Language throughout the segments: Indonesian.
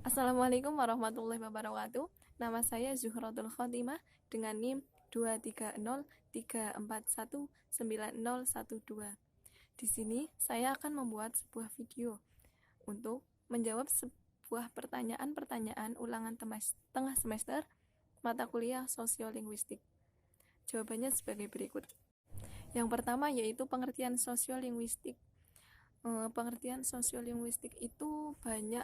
Assalamualaikum warahmatullahi wabarakatuh. Nama saya Zuhratul Khotimah dengan NIM 23034190012. Di sini saya akan membuat sebuah video untuk menjawab sebuah pertanyaan-pertanyaan ulangan tengah semester mata kuliah sosiolinguistik. Jawabannya sebagai berikut. Yang pertama yaitu pengertian sosiolinguistik. Pengertian sosiolinguistik itu banyak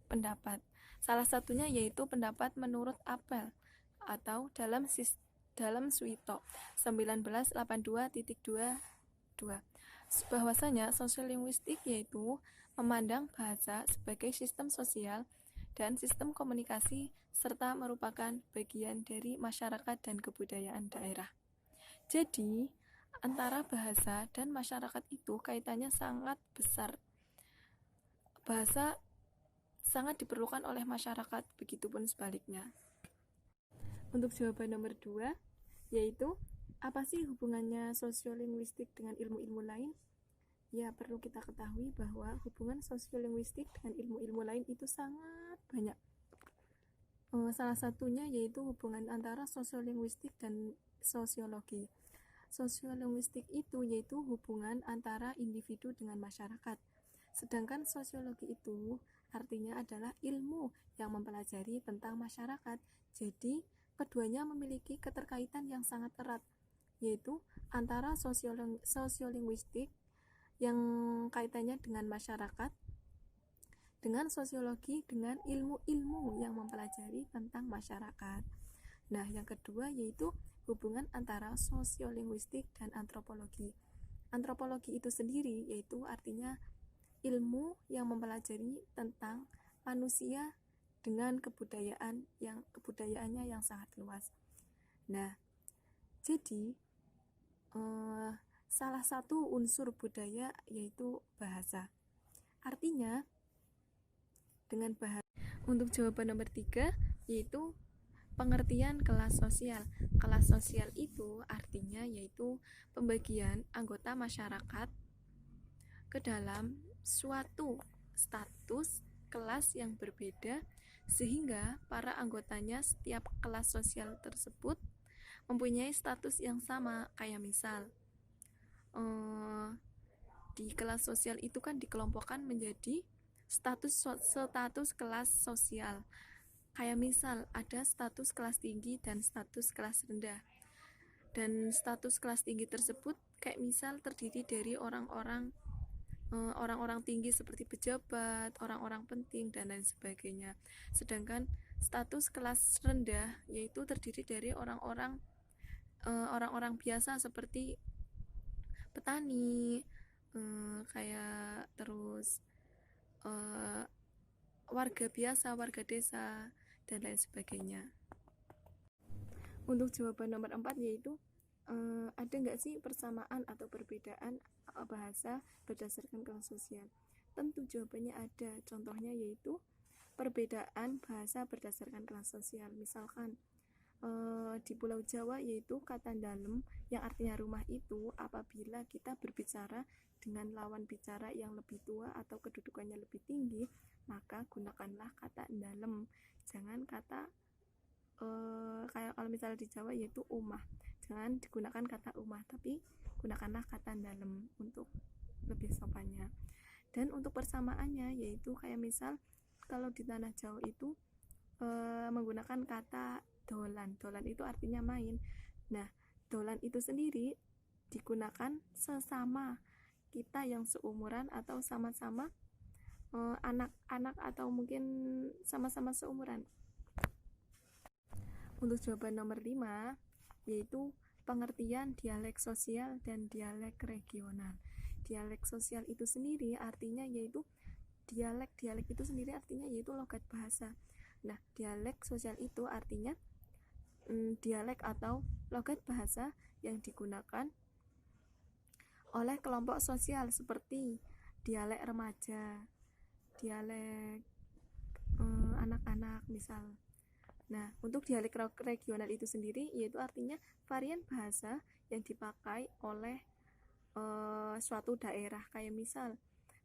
pendapat. Salah satunya yaitu pendapat menurut Apel atau dalam Suito 1982.22 bahwasanya sosiolinguistik yaitu memandang bahasa sebagai sistem sosial dan sistem komunikasi serta merupakan bagian dari masyarakat dan kebudayaan daerah. Jadi, antara bahasa dan masyarakat itu kaitannya sangat besar. Bahasa sangat diperlukan oleh masyarakat, begitupun sebaliknya. Untuk jawaban nomor 2, yaitu apa sih hubungannya sosiolinguistik dengan ilmu-ilmu lain? Ya, perlu kita ketahui bahwa hubungan sosiolinguistik dengan ilmu-ilmu lain itu sangat banyak. Salah satunya yaitu hubungan antara sosiolinguistik dan sosiologi. Sosiolinguistik itu yaitu hubungan antara individu dengan masyarakat. Sedangkan sosiologi itu artinya adalah ilmu yang mempelajari tentang masyarakat. Jadi, keduanya memiliki keterkaitan yang sangat erat, yaitu antara sosiolinguistik yang kaitannya dengan masyarakat, dengan sosiologi dengan ilmu-ilmu yang mempelajari tentang masyarakat. Nah, yang kedua yaitu hubungan antara sosiolinguistik dan antropologi. Antropologi itu sendiri yaitu artinya ilmu yang mempelajari tentang manusia dengan kebudayaannya yang sangat luas. Nah, jadi salah satu unsur budaya yaitu bahasa. Artinya dengan bahasa. Untuk jawaban nomor 3 yaitu pengertian kelas sosial. Kelas sosial itu artinya yaitu pembagian anggota masyarakat ke dalam suatu status kelas yang berbeda sehingga para anggotanya setiap kelas sosial tersebut mempunyai status yang sama. Kayak misal di kelas sosial itu kan dikelompokkan menjadi status kelas sosial. Kayak misal ada status kelas tinggi dan status kelas rendah. Dan status kelas tinggi tersebut kayak misal terdiri dari orang-orang tinggi seperti pejabat, orang-orang penting dan lain sebagainya. Sedangkan status kelas rendah yaitu terdiri dari orang-orang biasa seperti petani, kayak terus warga biasa, warga desa dan lain sebagainya. Untuk jawaban nomor 4 yaitu ada nggak sih persamaan atau perbedaan bahasa berdasarkan kelas sosial? Tentu jawabannya ada. Contohnya yaitu perbedaan bahasa berdasarkan kelas sosial. Misalkan di Pulau Jawa yaitu kata dalem yang artinya rumah itu apabila kita berbicara dengan lawan bicara yang lebih tua atau kedudukannya lebih tinggi, maka gunakanlah kata dalem. Jangan kata kayak kalau misalnya di Jawa yaitu umah, jangan digunakan kata umah, tapi gunakanlah kata dalem untuk lebih sopannya. Dan untuk persamaannya yaitu kayak misal kalau di tanah Jawa itu menggunakan kata dolan. Dolan itu artinya main. Nah, dolan itu sendiri digunakan sesama kita yang seumuran atau sama-sama anak-anak atau mungkin sama-sama seumuran. Untuk jawaban nomor 5 yaitu pengertian dialek sosial dan dialek regional. Dialek sosial itu sendiri artinya yaitu dialek itu sendiri artinya yaitu logat bahasa. Nah, dialek sosial itu artinya dialek atau logat bahasa yang digunakan oleh kelompok sosial seperti dialek remaja, dialek anak-anak misal. Nah, untuk dialek regional itu sendiri yaitu artinya varian bahasa yang dipakai oleh suatu daerah. Kayak misal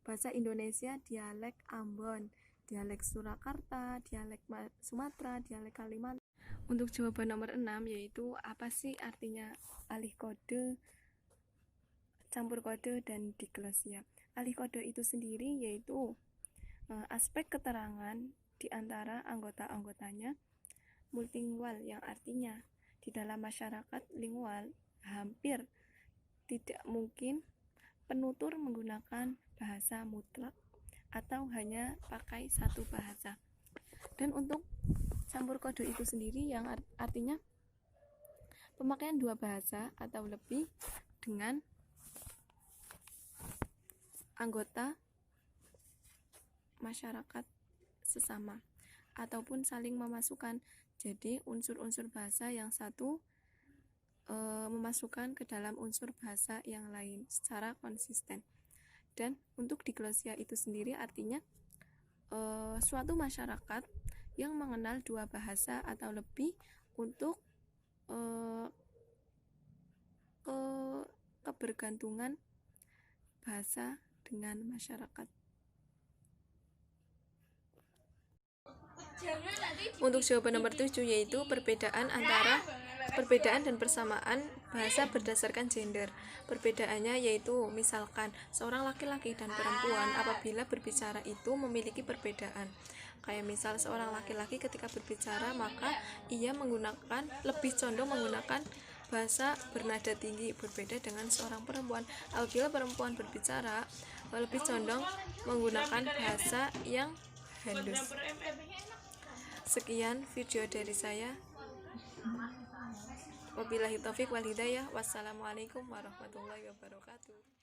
bahasa Indonesia dialek Ambon, dialek Surakarta, dialek Sumatera, dialek Kalimantan. Untuk jawaban nomor 6 yaitu apa sih artinya alih kode, campur kode, dan diglosia. Alih kode itu sendiri yaitu aspek keterangan di antara anggota-anggotanya multilingual, yang artinya di dalam masyarakat lingual hampir tidak mungkin penutur menggunakan bahasa mutlak atau hanya pakai satu bahasa. Dan untuk campur kode itu sendiri yang artinya pemakaian dua bahasa atau lebih dengan anggota masyarakat sesama ataupun saling memasukkan. Jadi unsur-unsur bahasa yang satu memasukkan ke dalam unsur bahasa yang lain secara konsisten. Dan untuk diglosia itu sendiri artinya suatu masyarakat yang mengenal dua bahasa atau lebih untuk kebergantungan bahasa dengan masyarakat. Untuk jawaban nomor 7 yaitu perbedaan dan persamaan bahasa berdasarkan gender. Perbedaannya yaitu misalkan seorang laki-laki dan perempuan apabila berbicara itu memiliki perbedaan. Kayak misal seorang laki-laki ketika berbicara maka ia lebih condong menggunakan bahasa bernada tinggi, berbeda dengan seorang perempuan. Apabila perempuan berbicara lebih condong menggunakan bahasa yang halus. Sekian video dari saya. Wabillahi taufik wal hidayah. Wassalamualaikum warahmatullahi wabarakatuh.